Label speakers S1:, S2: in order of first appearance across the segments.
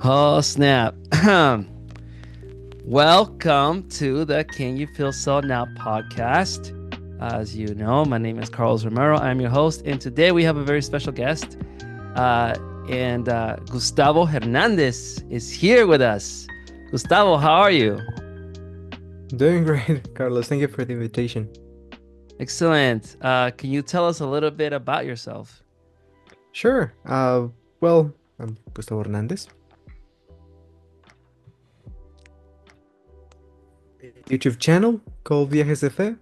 S1: Oh, snap. Welcome to the Can You Feel So Now podcast. As you know, my name is Carlos Romero. I'm your host, and today we have a very special guest. And Gustavo Hernandez is here with us. Gustavo, how are you?
S2: Doing great, Carlos. Thank you for the invitation.
S1: Excellent. Can you tell us a little bit about yourself?
S2: Sure. Well, I'm Gustavo Hernandez. YouTube channel called Viajes de Fe.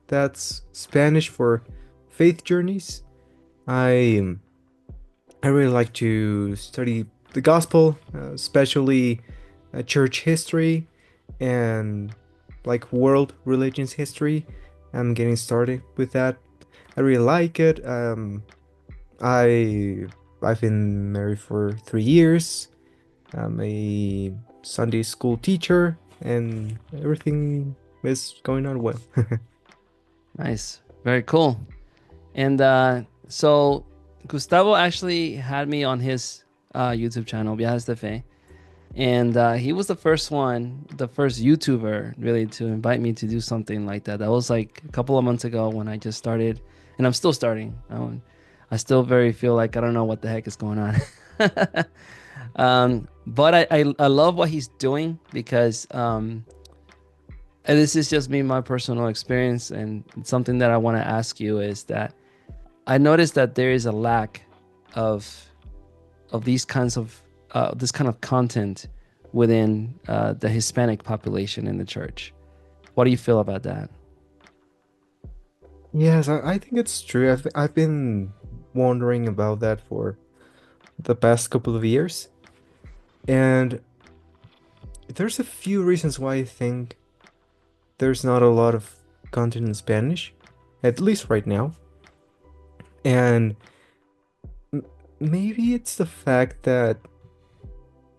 S2: That's Spanish for faith journeys. I I really like to study the gospel, especially church history and like world religions history. I'm getting started with that. I really like it. I I've been married for 3 years. I'm a Sunday school teacher, and everything is going on well.
S1: Nice. Very cool. And so Gustavo actually had me on his YouTube channel, Viajes de Fe. And he was the first one, the first YouTuber really to invite me to do something like that. That was like a couple of months ago when I just started, and I'm still starting. I still very feel like I don't know what the heck is going on. But I love what he's doing because and this is just me, my personal experience, and something that I want to ask you is that I noticed that there is a lack of these kinds of this kind of content within the Hispanic population in the church. What do you feel about that?
S2: Yes, I think it's true. I've been wondering about that for the past couple of years, and there's a few reasons why I think there's not a lot of content in Spanish, at least right now. And m maybe it's the fact that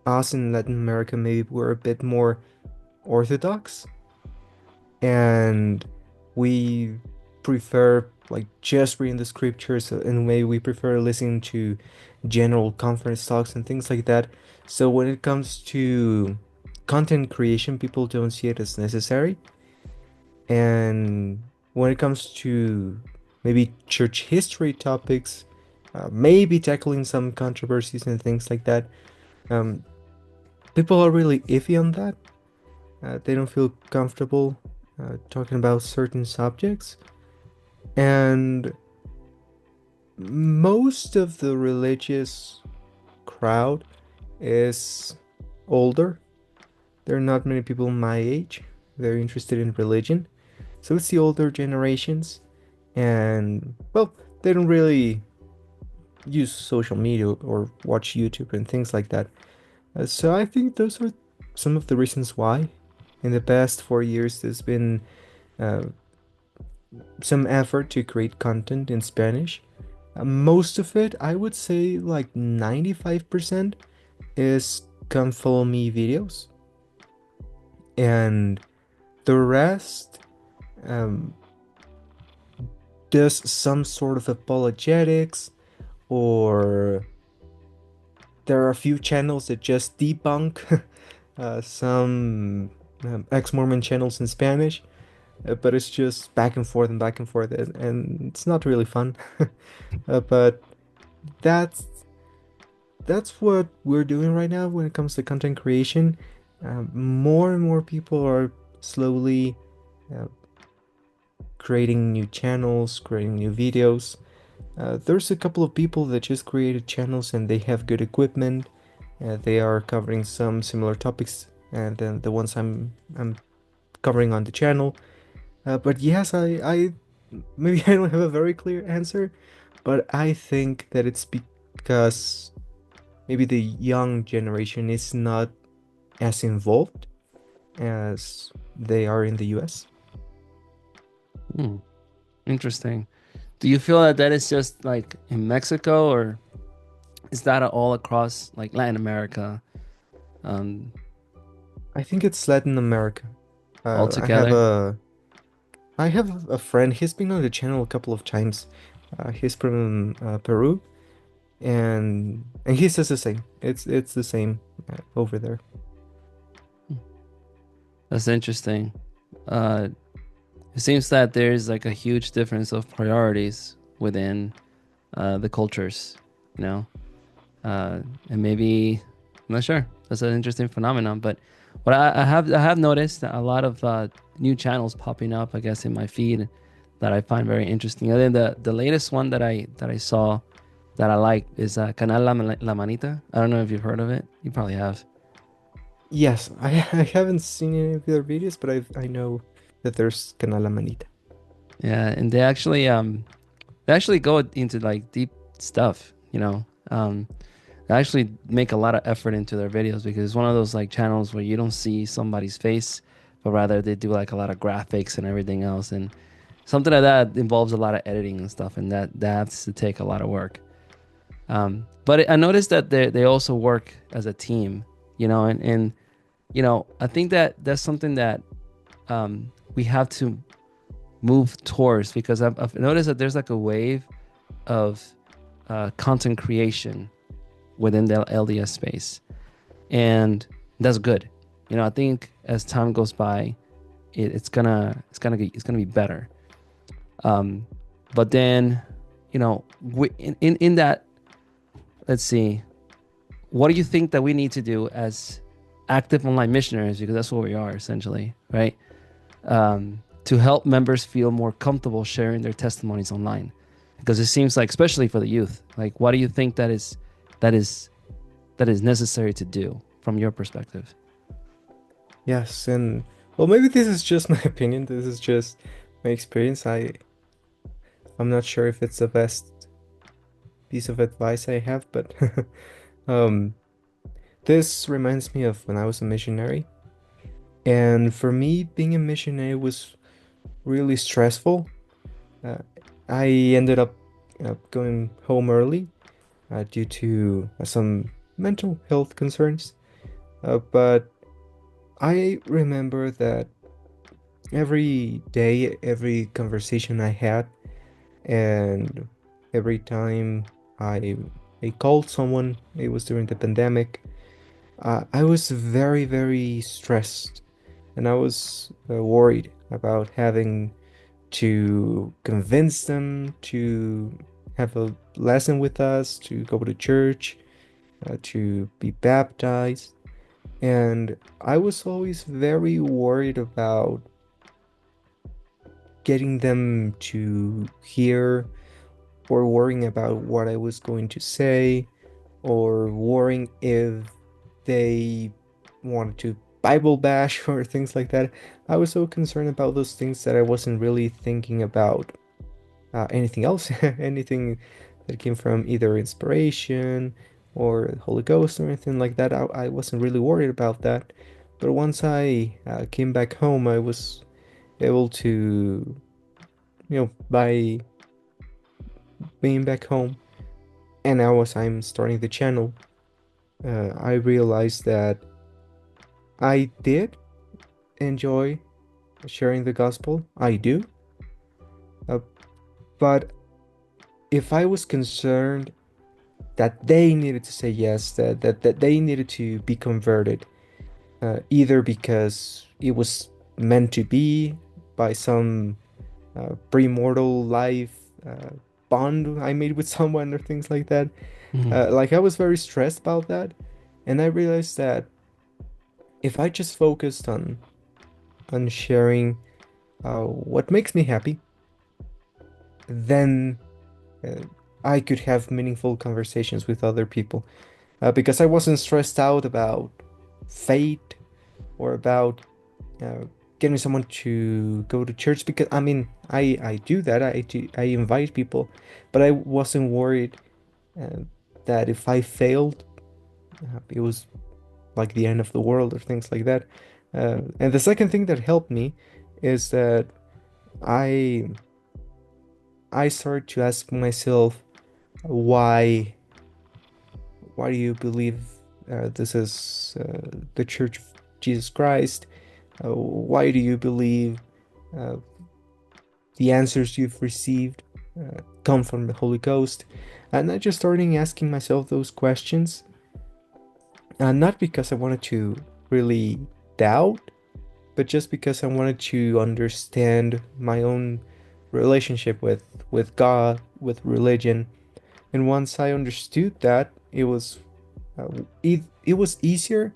S2: us in Latin America maybe we're a bit more orthodox, and we prefer like just reading the scriptures, and maybe we prefer listening to general conference talks and things like that. So when it comes to content creation, people don't see it as necessary. And when it comes to maybe church history topics, maybe tackling some controversies and things like that, um, people are really iffy on that. They don't feel comfortable talking about certain subjects. And most of the religious crowd is older. There are not many people my age very interested in religion. So it's the older generations. And, well, they don't really use social media or watch YouTube and things like that. So I think those are some of the reasons why. In the past 4 years, there's been uh, some effort to create content in Spanish. Most of it, I would say like 95% is come follow me videos. And the rest um, does some sort of apologetics, or there are a few channels that just debunk some ex-Mormon channels in Spanish, but it's just back and forth and back and forth, and it's not really fun. But that's that's what we're doing right now when it comes to content creation. More and more people are slowly uh, creating new channels, creating new videos. There's a couple of people that just created channels and they have good equipment. They are covering some similar topics and then the ones I'm covering on the channel. But yes, I maybe I don't have a very clear answer, but I think that it's because maybe the young generation is not as involved as they are in the US.
S1: Hmm, interesting. Do you feel that that is just like in Mexico, or is that all across like Latin America um,
S2: I think it's Latin America. Uh, I have
S1: altogether?
S2: a I have a friend. He's been on the channel a couple of times. He's from Peru, and he says the same. It's the same. over there.
S1: That's interesting. Uh, it seems that there's like a huge difference of priorities within the cultures, you know, and maybe I'm not sure. That's an interesting phenomenon. But what I have noticed a lot of new channels popping up, I guess, in my feed that I find very interesting. And then the latest one that I saw that I like is Canal La Manita. I don't know if you've heard of it. You probably have.
S2: Yes, I haven't seen any of their videos, but I know that there's Canal La Manita.
S1: Yeah, and they actually go into like deep stuff, you know. They actually make a lot of effort into their videos because it's one of those like channels where you don't see somebody's face, but rather they do like a lot of graphics and everything else, and something like that involves a lot of editing and stuff, and that has to take a lot of work. But I noticed that they also work as a team, you know, and you know, I think that that's something that we have to move towards because I've noticed that there's like a wave of content creation within the LDS space, and that's good. You know, I think as time goes by, it's gonna be better. Um, but then, you know, in that, let's see, what do you think that we need to do as active online missionaries? Because that's what we are essentially, right? To help members feel more comfortable sharing their testimonies online, because it seems like, especially for the youth, like, what do you think that is that is necessary to do from your perspective?
S2: Yes, and well, maybe this is just my opinion. This is just my experience. I'm not sure if it's the best piece of advice I have, but um, this reminds me of when I was a missionary. And for me, being a missionary was really stressful. Uh, I ended up going home early due to some mental health concerns. But I remember that every day, every conversation I had, and every time I I called someone, it was during the pandemic. I was very, very stressed, and I was worried about having to convince them to have a lesson with us, to go to church, to be baptized. And I was always very worried about getting them to hear, or worrying about what I was going to say, or worrying if they wanted to Bible bash or things like that. I was so concerned about those things that I wasn't really thinking about anything else, anything that came from either inspiration or the Holy Ghost or anything like that. I wasn't really worried about that. But once I came back home, I was able to, by being back home, and now as I'm starting the channel, I realized that I did enjoy sharing the gospel. I do. Uh, but if I was concerned that they needed to say yes, that they needed to be converted, either because it was meant to be by some premortal life bond I made with someone or things like that.
S1: Mhm.
S2: Like I was very stressed about that, and I realized that if I just focused on sharing what makes me happy, then uh, I could have meaningful conversations with other people because I wasn't stressed out about fate or about uh, getting someone to go to church. Because I mean, I do that. I invite people, but I wasn't worried uh, that if I failed, it was like the end of the world or things like that. And the second thing that helped me is that I I started to ask myself why why do you believe this is the Church of Jesus Christ? Why do you believe uh, the answers you've received come from the Holy Ghost? And I just started asking myself those questions. Not because I wanted to really doubt, but just because I wanted to understand my own relationship with God, with religion. And once I understood that, it was easier,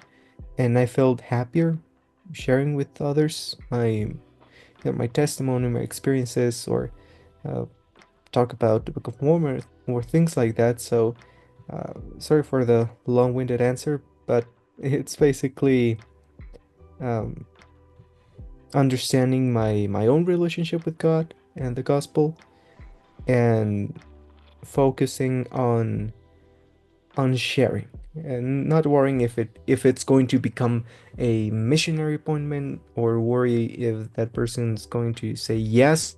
S2: and I felt happier sharing with others my testimony, my experiences, or uh, talk about the Book of Mormon or things like that. So, sorry for the long-winded answer, but it's basically um, understanding my own relationship with God and the gospel, and focusing on sharing and not worrying if it's going to become a missionary appointment, or worry if that person's going to say yes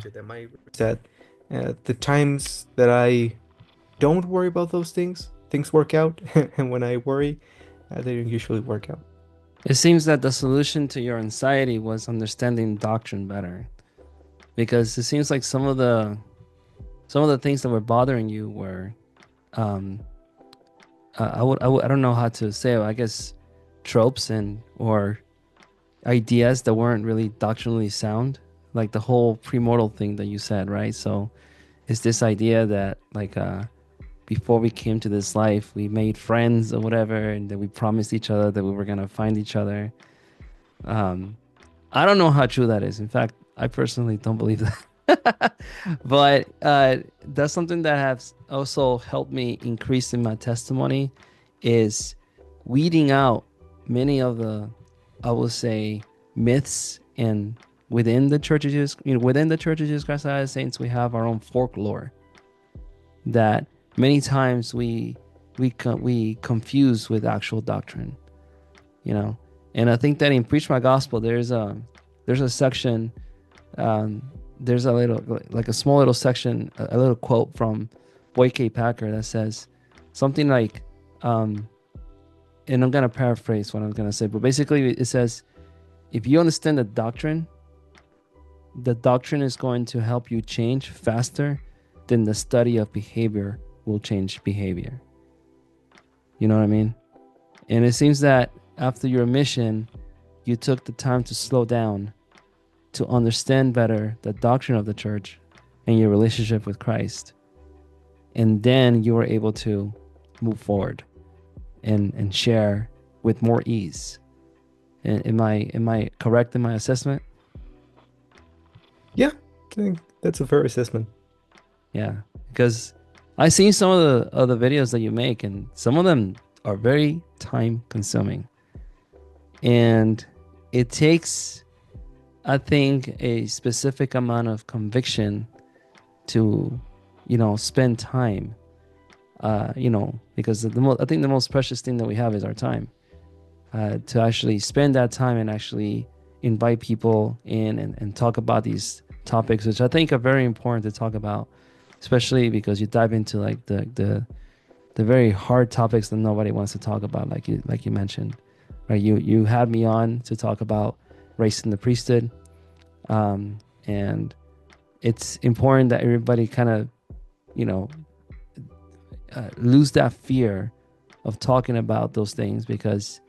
S2: to them. I said the times that I don't worry about those things work out, and when I worry, they don't usually work out.
S1: It seems that the solution to your anxiety was understanding doctrine better, because it seems like some of the things that were bothering you were, um, I don't know how to say it. I guess tropes and or ideas that weren't really doctrinally sound, like the whole premortal thing that you said, right? So it's this idea that like before we came to this life, we made friends or whatever, and that we promised each other that we were gonna find each other. Um, I don't know how true that is. In fact, I personally don't believe that. But that's something that has also helped me increase in my testimony is weeding out many of the, I will say, myths and within the Church of Jesus, within the Church of Jesus Christ of Latter-day Saints, we have our own folklore that many times we confuse with actual doctrine, you know. And I think that in Preach My Gospel, there's a section, um, there's a little like a small little section, a little quote from Boyd K. Packer that says something like, um, and I'm gonna paraphrase what I'm gonna say, but basically it says, if you understand the doctrine is going to help you change faster than the study of behavior will change behavior. You know what I mean? And it seems that after your mission, you took the time to slow down to understand better the doctrine of the church and your relationship with Christ. And then you were able to move forward and share with more ease. And am I correct in my assessment?
S2: Yeah, I think that's a fair assessment.
S1: Yeah, because I've seen some of the videos that you make, and some of them are very time consuming. And it takes, I think, a specific amount of conviction to, spend time, because I think the most precious thing that we have is our time, to actually spend that time and actually invite people in and talk about these topics, which I think are very important to talk about, especially because you dive into like the very hard topics that nobody wants to talk about, like you mentioned, right? You had me on to talk about race in the priesthood, and it's important that everybody kind of, you know, lose that fear of talking about those things, because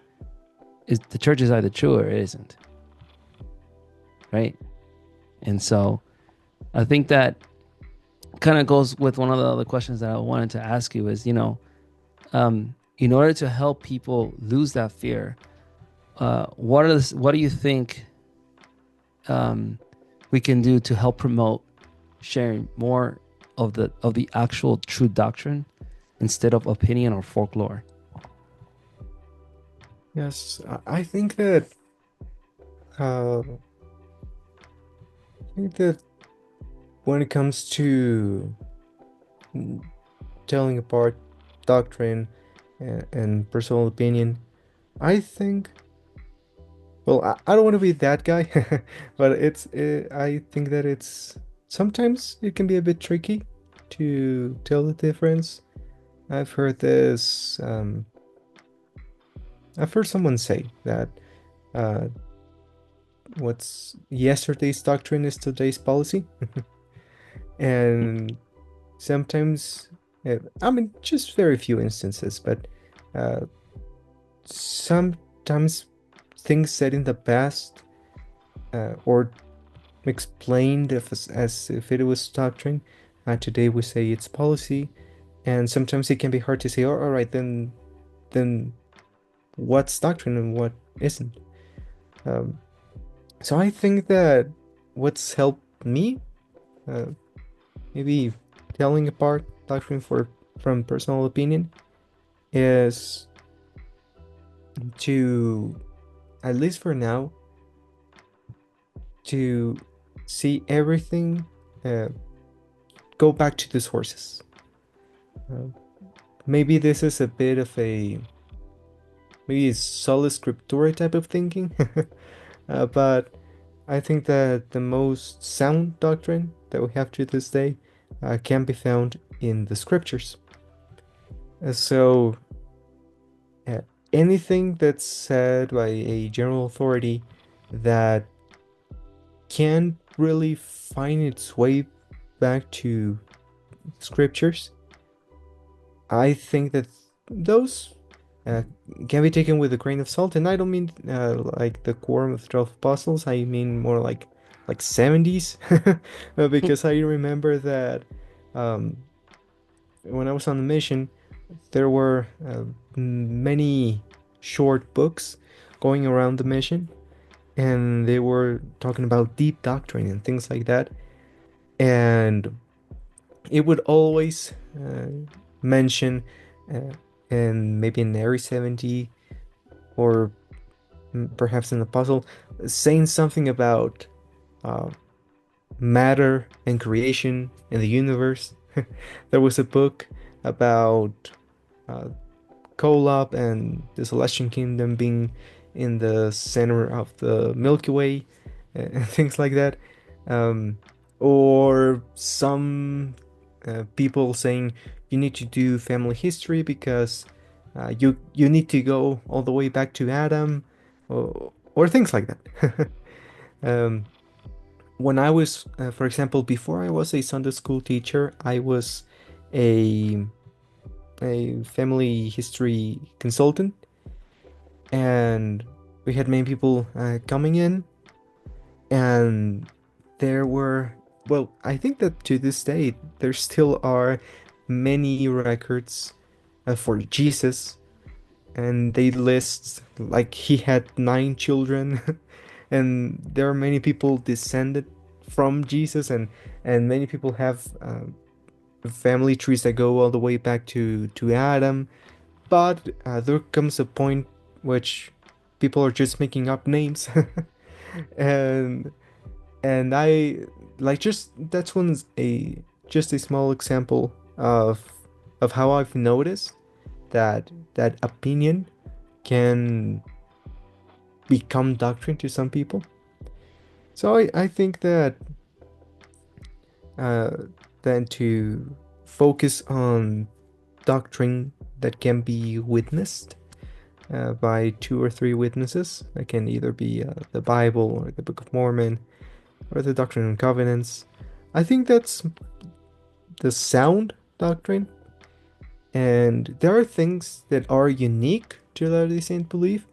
S1: the church is either true or it isn't, right? And so I think that kind of goes with one of the other questions that I wanted to ask you is, in order to help people lose that fear, what do you think we can do to help promote sharing more of the actual true doctrine instead of opinion or folklore?
S2: Yes, uh, I think that when it comes to mm, telling apart doctrine and personal opinion, I think, well, I don't want to be that guy, but I think that it's sometimes it can be a bit tricky to tell the difference. I've heard this, I've heard someone say that uh, what's yesterday's doctrine is today's policy. And sometimes I mean, just very few instances, but uh, sometimes things said in the past or explained as if it was doctrine. Today we say it's policy, and sometimes it can be hard to say, "Oh, all right, then what's doctrine and what isn't?" Um, so I think that what's helped me, uh, maybe telling apart doctrine from personal opinion, is to, at least for now, to see everything uh, go back to the sources. Uh, Maybe this is a bit of a maybe sola scriptura type of thinking, but I think that the most sound doctrine that we have to this day can be found in the scriptures. So uh, anything that's said by a general authority that can't really find its way back to scriptures, I think that those uh, can be taken with a grain of salt. And I don't mean like the quorum of 12 apostles. I mean more like 70s, because I remember that um, when I was on the mission, there were many short books going around the mission, and they were talking about deep doctrine and things like that. And it would always mention, uh, and maybe in Area 70 or perhaps in the puzzle, saying something about uh, matter and creation in the universe. There was a book about uh, Kolob and the Celestial Kingdom being in the center of the Milky Way and things like that. Um, or some people saying you need to do family history because you need to go all the way back to Adam, or things like that. um, when I was, for example, before I was a Sunday school teacher, I was a family history consultant, and we had many people coming in, and there were, well, I think that to this day there still are many records for Jesus, and they list like he had 9 children, and there are many people descended from Jesus, and many people have family trees that go all the way back to Adam. But there comes a point which people are just making up names, and I like, just that's one's a just a small example of how I've noticed that opinion can become doctrine to some people. So I think that uh, then to focus on doctrine that can be witnessed by 2 or 3 witnesses. It can either be the Bible or the Book of Mormon or the Doctrine and Covenants. I think that's the sound doctrine. And there are things that are unique to Latter-day Saint belief,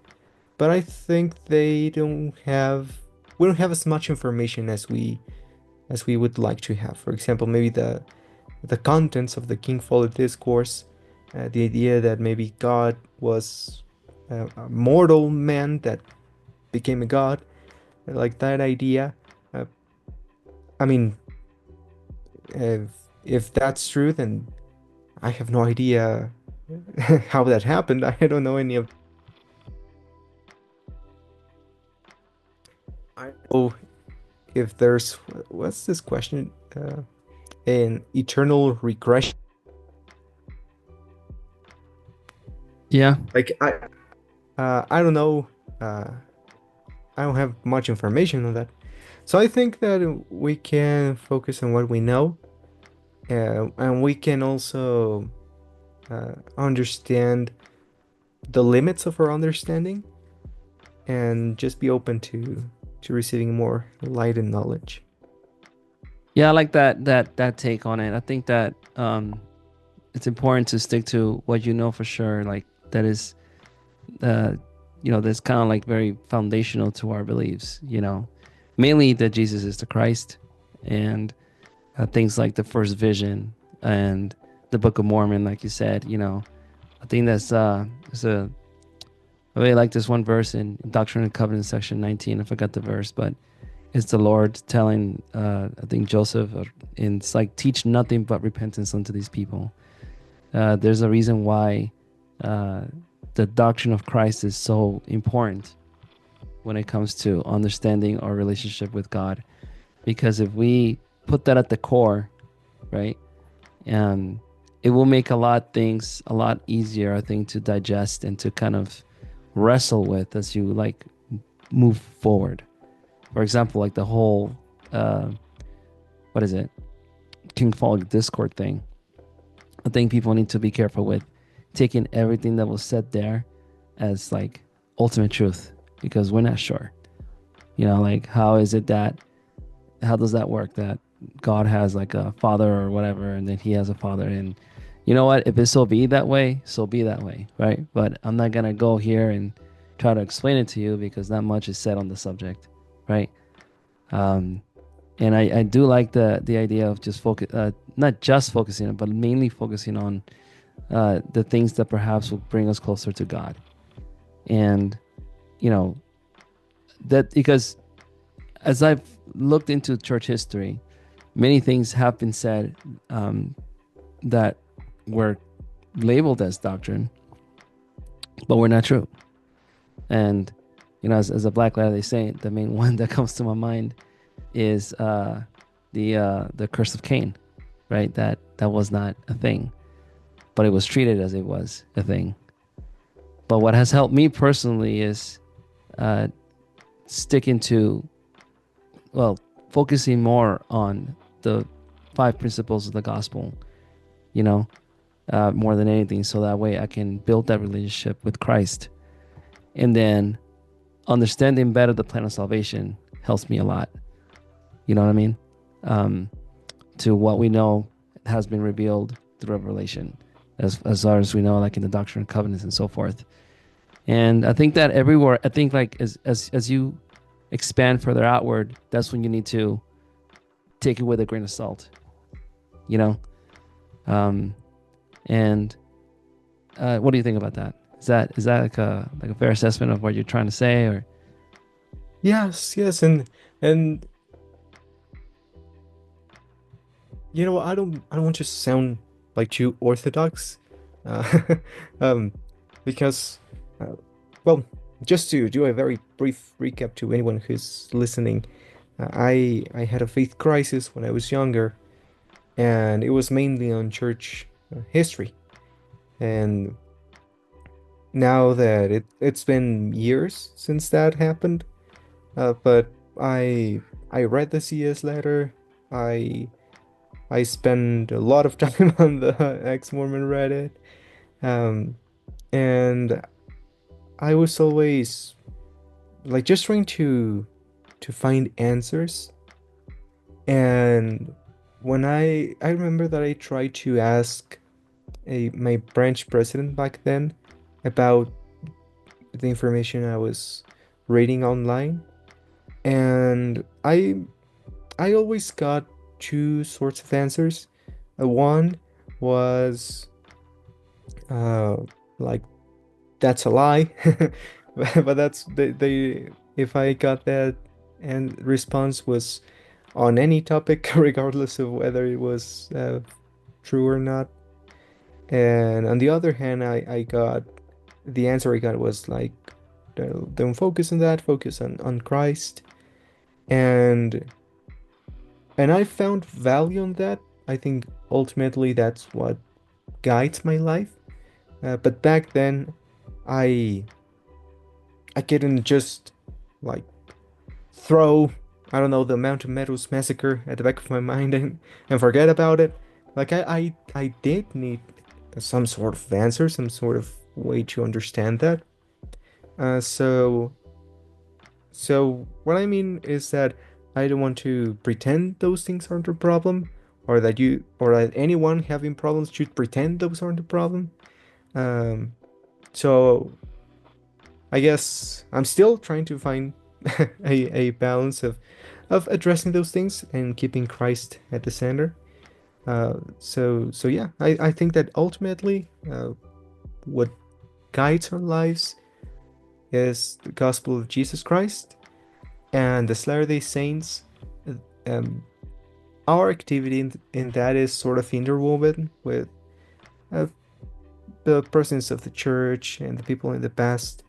S2: but I think we don't have as much information as we would like to have. For example, maybe the contents of the King Follet Discourse, the idea that maybe God was a mortal man that became a god, like that idea. Uh, I mean, if, if that's true, then I have no idea how that happened. I don't know any of. I don't know if there's, what's this question? An eternal regression.
S1: Yeah.
S2: Like I don't know. Uh, I don't have much information on that. So I think that we can focus on what we know, and we can also understand the limits of our understanding, and just be open to receiving more light and knowledge.
S1: Yeah, I like that take on it. I think that it's important to stick to what you know for sure, like that is, uh, that's kind of like very foundational to our beliefs. Mainly that Jesus is the Christ, and things like the first vision and the Book of Mormon, like you said. I think is a I really like this one verse in Doctrine and Covenants, section 19. I forgot the verse, but it's the Lord telling, I think Joseph, and it's like, teach nothing but repentance unto these people. There's a reason why uh, the doctrine of Christ is so important when it comes to understanding our relationship with God. Because if we put that at the core, right, um, it will make a lot of things a lot easier, I think, to digest and to kind of wrestle with as you like move forward. For example, like the whole, uh, what is it, King Fog Discord thing. I think people need to be careful with taking everything that was said there as like ultimate truth, because we're not sure. Like, how is it that, how does that work, that God has like a father or whatever, and then he has a father? And you know what? If it so be that way, so be that way, right? But I'm not gonna go here and try to explain it to you because not much is said on the subject, right? Um, and I do like the idea of just focus, not just focusing on, but mainly focusing on the things that perhaps will bring us closer to God. And you know that because as I've looked into church history, many things have been said, that were labeled as doctrine, but were not true. And as a black lad, they say the main one that comes to my mind is the curse of Cain, right? That was not a thing, but it was treated as it was a thing. But what has helped me personally is uh, sticking to, well, focusing more on the five principles of the gospel, you know, more than anything, so that way I can build that relationship with Christ. And then understanding better the plan of salvation helps me a lot. You know what I mean? Um, to what we know has been revealed through revelation, as far as we know, like in the Doctrine of Covenants and so forth. And I think that everywhere, I think like as you expand further outward, that's when you need to take it with a grain of salt, you know? Um, and what do you think about that? Is that like a fair assessment of what you're trying to say, or?
S2: Yes, yes, and I don't want to sound like too orthodox, uh, um, because, uh, well, just to do a very brief recap to anyone who's listening, I had a faith crisis when I was younger, and it was mainly on church history. And now that it's been years since that happened, but I read the CS letter. I I spend a lot of time on the ex-Mormon Reddit. Um, and I was always like just trying to find answers. And when I remember that I tried to ask my branch president back then about the information I was reading online, and I always got two sorts of answers. One was uh like that's a lie, but that's they if I got that and response was on any topic, regardless of whether it was true or not. And on the other hand, I got the answer I got was like, don't focus on that, focus on Christ. And I found value in that. I think ultimately that's what guides my life. But back then, I I couldn't just like throw, I don't know, the Mountain Meadows massacre at the back of my mind and forget about it. Like I did need some sort of answer, some sort of way to understand that. So what I mean is that I don't want to pretend those things aren't a problem or that anyone having problems should pretend those aren't a problem. Um, so I guess I'm still trying to find a balance of addressing those things and keeping Christ at the center. So yeah, I think that ultimately, what guides our lives is the gospel of Jesus Christ, and the Latter-day Saints. uh, Um, our activity in that is sort of interwoven with uh, the presence of the church and the people in the past.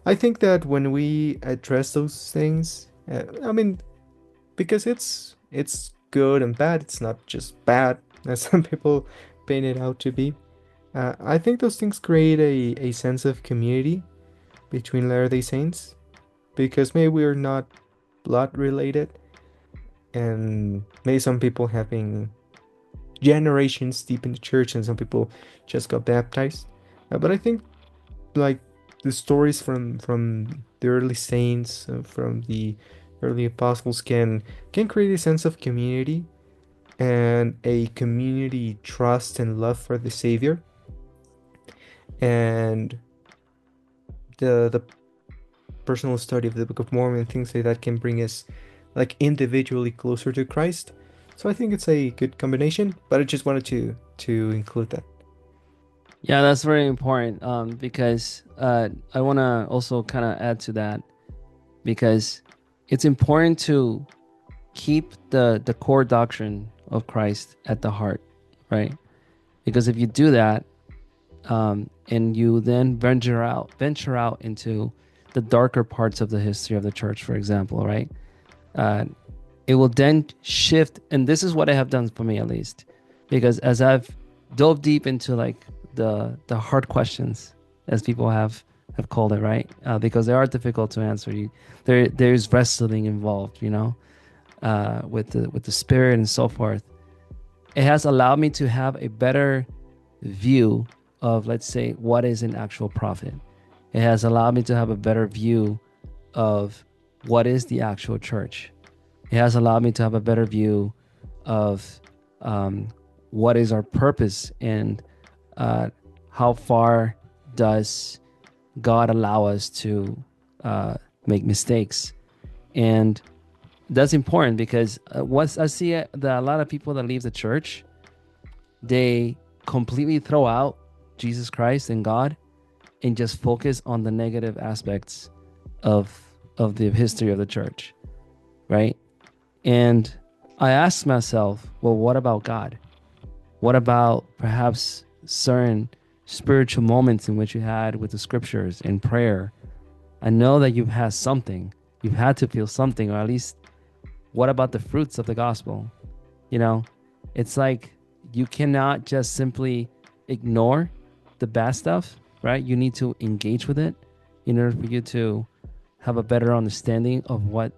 S2: I think that when we address those things, I mean, because it's good and bad, it's not just bad as some people paint it out to be. I think those things create a sense of community between Latter-day Saints, because maybe we're not blood related, and maybe some people have been generations deep in the church and some people just got baptized. But I think, like, the stories from the early saints, from the early apostles, can create a sense of community and a community trust and love for the Savior. And the personal study of the Book of Mormon, things like that, can bring us, like, individually closer to Christ. So I think it's a good combination, but I just wanted to include that.
S1: Yeah, that's very important. Because I want to also kind of add to that, because it's important to keep the core doctrine of Christ at the heart, right? Because if you do that, and you then venture out into the darker parts of the history of the church, for example, right? Uh, it will then shift, and this is what I have done for me at least, because as I've dove deep into like the hard questions, as people have called it, right? Because they are difficult to answer. There's wrestling involved, with the spirit and so forth. It has allowed me to have a better view of, let's say, what is an actual prophet. It has allowed me to have a better view of what is the actual church. It has allowed me to have a better view of what is our purpose, and uh, how far does God allow us to uh, make mistakes. And that's important, because once I see it, that a lot of people that leave the church, they completely throw out Jesus Christ and God and just focus on the negative aspects of the history of the church, right? And I asked myself, well, what about God? What about perhaps certain spiritual moments in which you had with the scriptures and prayer? I know that you've had something. You've had to feel something, or at least, what about the fruits of the gospel? You know, it's like you cannot just simply ignore the bad stuff, right? You need to engage with it in order for you to have a better understanding of what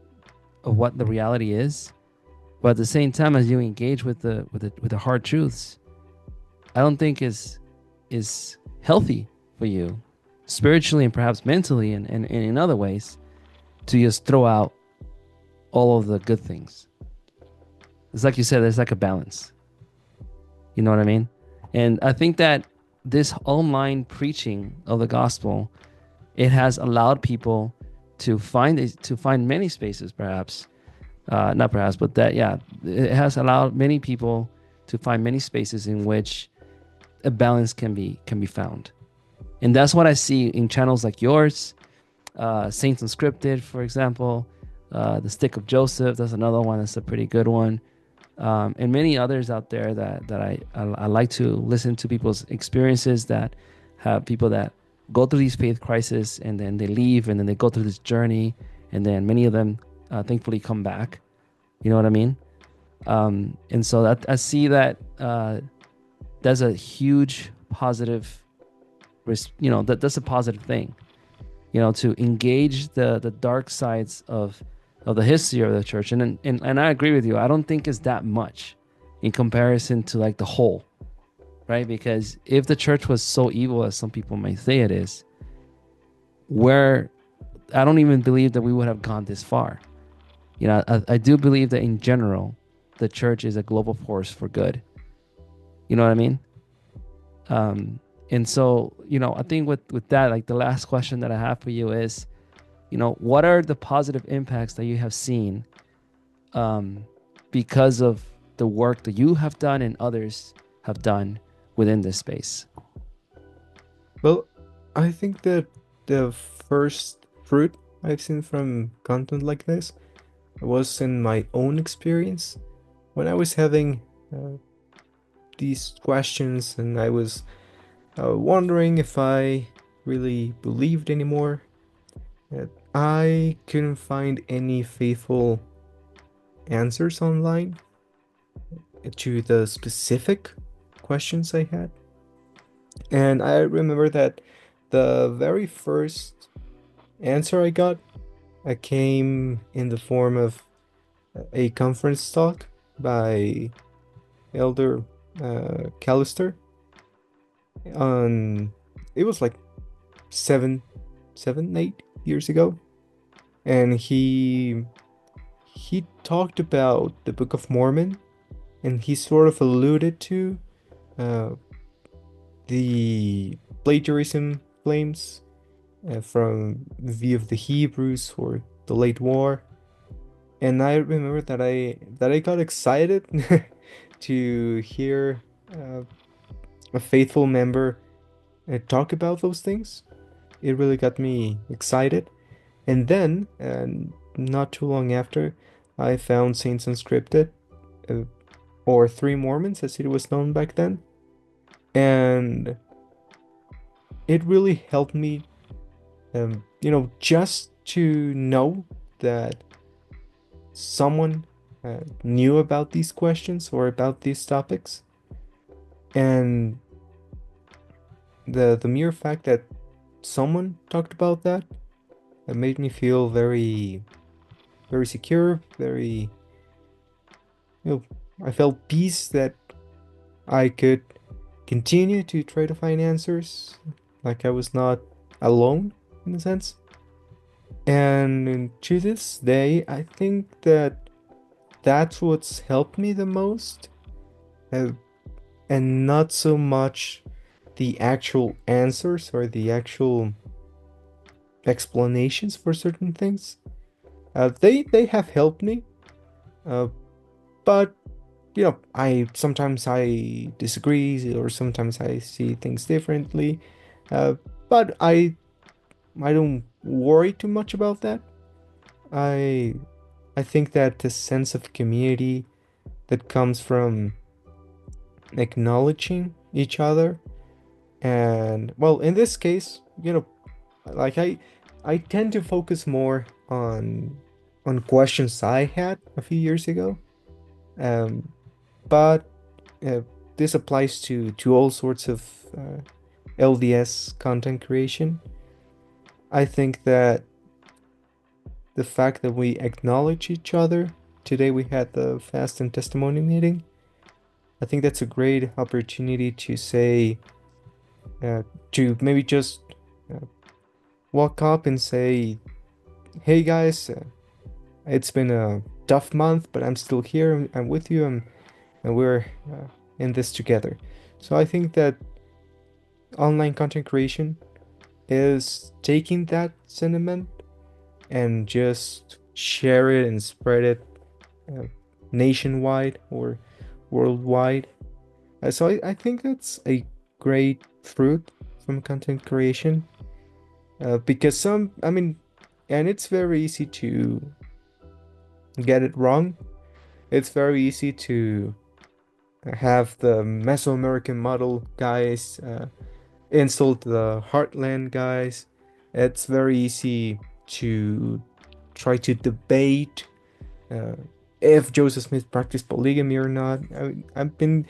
S1: the reality is. But at the same time, as you engage with the hard truths, I don't think is healthy for you spiritually and perhaps mentally, and in other ways, to just throw out all of the good things. It's like you said, there's like a balance. You know what I mean? And I think that this online preaching of the gospel, it has allowed people to find many spaces, perhaps, not perhaps, but that, yeah, it has allowed many people to find many spaces in which a balance can be found. And that's what I see in channels like yours, Saints Unscripted, for example, the Stick of Joseph. That's another one that's a pretty good one. And many others out there that I like to listen to people's experiences, that have people that go through these faith crises, and then they leave, and then they go through this journey, and then many of them thankfully come back. You know what I mean? And so that I see that that's a huge positive, that's a positive thing, to engage the dark sides of the history of the church. And I agree with you. I don't think it's that much in comparison to like the whole, right? Because if the church was so evil as some people may say it is, where I don't even believe that we would have gone this far. I do believe that in general, the church is a global force for good. You know what I mean? Um, and so, I think with that, like the last question that I have for you is, what are the positive impacts that you have seen um, because of the work that you have done and others have done within this space?
S2: Well, I think that the first fruit I've seen from content like this was in my own experience when I was having uh, these questions and I was wondering if I really believed anymore. I couldn't find any faithful answers online to the specific questions I had. And I remember that the very first answer I got came in the form of a conference talk by Elder Callister on it was like 8 years ago, and he talked about the Book of Mormon, and he sort of alluded to uh, the plagiarism claims from View of the Hebrews or the Late War. And I remember that I got excited to hear uh, a faithful member talk about those things. It really got me excited. And then, not too long after, I found Saints Unscripted, uh, or Three Mormons, as it was known back then. And it really helped me, just to know that someone knew about these questions or about these topics. And the mere fact that someone talked about that, it made me feel very, very secure, very, you know, I felt peace that I could continue to try to find answers, like I was not alone in a sense. And to this day, I think that that's what's helped me the most, uh, and not so much the actual answers or the actual explanations for certain things. They have helped me, uh, but I sometimes disagree or sometimes I see things differently. Uh, but I don't worry too much about that. I I think that the sense of community that comes from acknowledging each other, and well, in this case, like I tend to focus more on questions I had a few years ago. Um, but uh, this applies to all sorts of LDS content creation. I think that the fact that we acknowledge each other. Today we had the fast and testimony meeting. I think that's a great opportunity to say, uh, to maybe just uh, walk up and say, "Hey guys, it's been a tough month, but I'm still here. I'm with you, and we're in this together." So I think that online content creation is taking that sentiment and just share it and spread it uh, nationwide or worldwide. So I think that's a great fruit from content creation, because I mean, and it's very easy to get it wrong. It's very easy to have the Mesoamerican model guys insult the Heartland guys. It's very easy to try to debate uh, if Joseph Smith practiced polygamy or not. I've been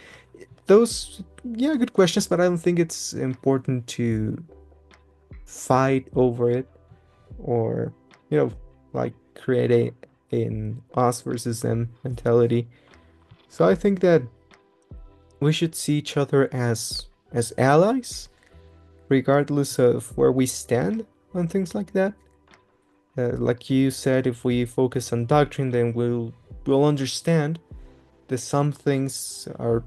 S2: those, yeah, good questions, but I don't think it's important to fight over it or, like create an us versus them mentality. So I think that we should see each other as allies, regardless of where we stand on things like that. Like you said, if we focus on doctrine, then we'll understand the some things are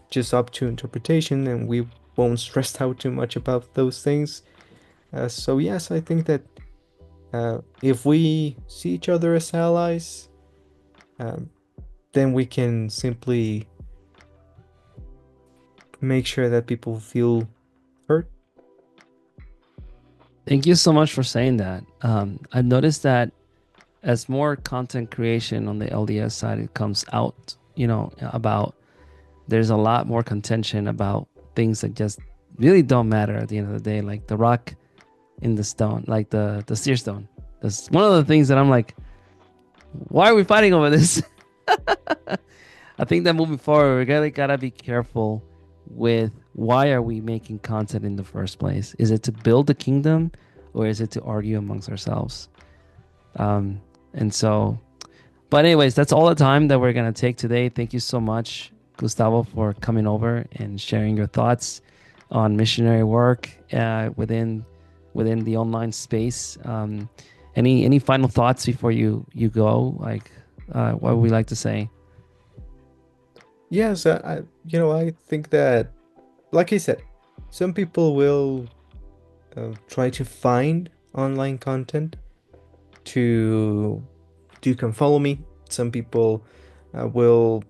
S2: just up to interpretation, and we won't stress out too much about those things. So yes, I think that if we see each other as allies, um, then we can simply make sure that people feel heard.
S1: Thank you so much for saying that. I've noticed that as more content creation on the LDS side it comes out, about there's a lot more contention about things that just really don't matter at the end of the day, like the rock in the stone, like the seer stone. That's one of the things that I'm like, why are we fighting over this? I think that moving forward, we really gotta be careful with why are we making content in the first place? Is it to build the kingdom, or is it to argue amongst ourselves? And so, but anyways, that's all the time that we're gonna take today. Thank you so much, Gustavo, for coming over and sharing your thoughts on missionary work within the online space. Any final thoughts before you go? Like, what would we like to say?
S2: Yes, I think that, like I said, some people will try to find online content to do come follow me. Some people will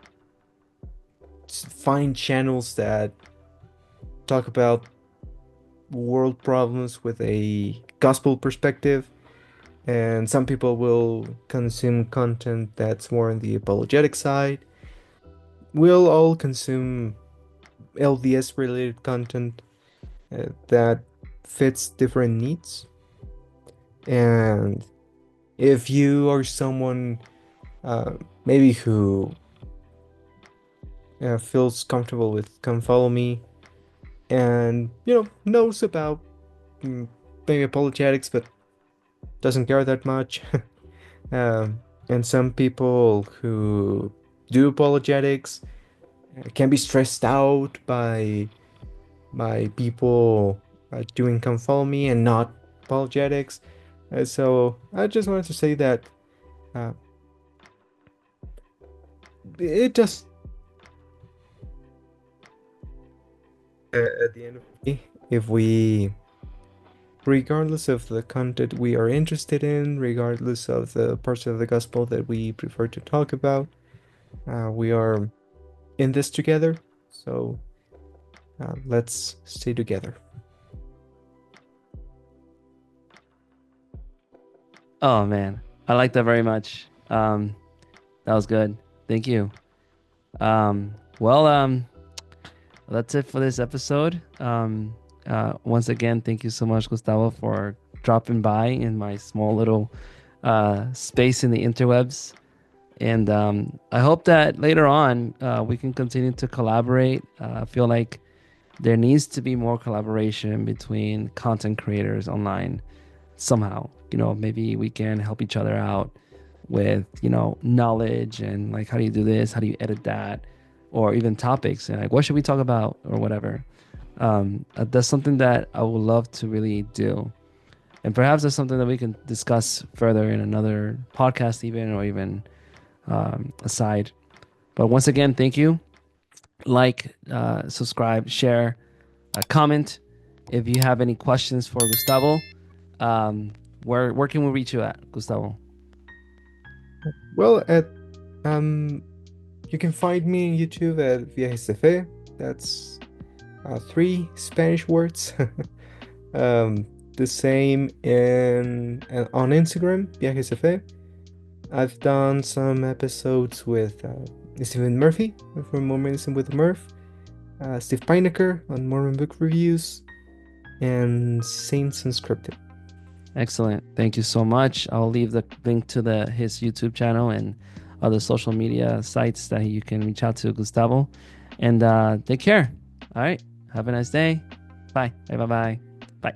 S2: find channels that talk about world problems with a gospel perspective, and some people will consume content that's more on the apologetic side. We'll all consume LDS related content that fits different needs. And if you are someone uh, maybe who feels comfortable with come follow me and knows about mm, maybe apologetics but doesn't care that much, and some people who do apologetics can be stressed out by people doing come follow me and not apologetics. So I just wanted to say that uh, it just at the end of the day, if we, regardless of the content we are interested in, regardless of the parts of the gospel that we prefer to talk about, we are in this together. So let's stay together.
S1: Oh man, I like that very much. That was good. Thank you. Well, that's it for this episode. Once again, thank you so much, Gustavo, for dropping by in my small little space in the interwebs. And I hope that later on we can continue to collaborate. I feel like there needs to be more collaboration between content creators online somehow. Maybe we can help each other out with, knowledge and like, how do you do this? How do you edit that? Or even topics and like, what should we talk about or whatever. That's something that I would love to really do. And perhaps that's something that we can discuss further in another podcast even, or even aside. But once again, thank you. Like, subscribe, share, comment. If you have any questions for Gustavo, where can we reach you at, Gustavo?
S2: Well, at um, you can find me on YouTube at Viajes de Fe. That's three Spanish words. The same in on Instagram, Viajes de Fe. I've done some episodes with Stephen Murphy from Mormonism with Murph, Steve Pinecker on Mormon book reviews, and Saints Unscripted.
S1: Excellent. Thank you so much. I'll leave the link to his YouTube channel and other social media sites that you can reach out to Gustavo. And take care. All right. Have a nice day. Bye. Bye. Bye. Bye. Bye.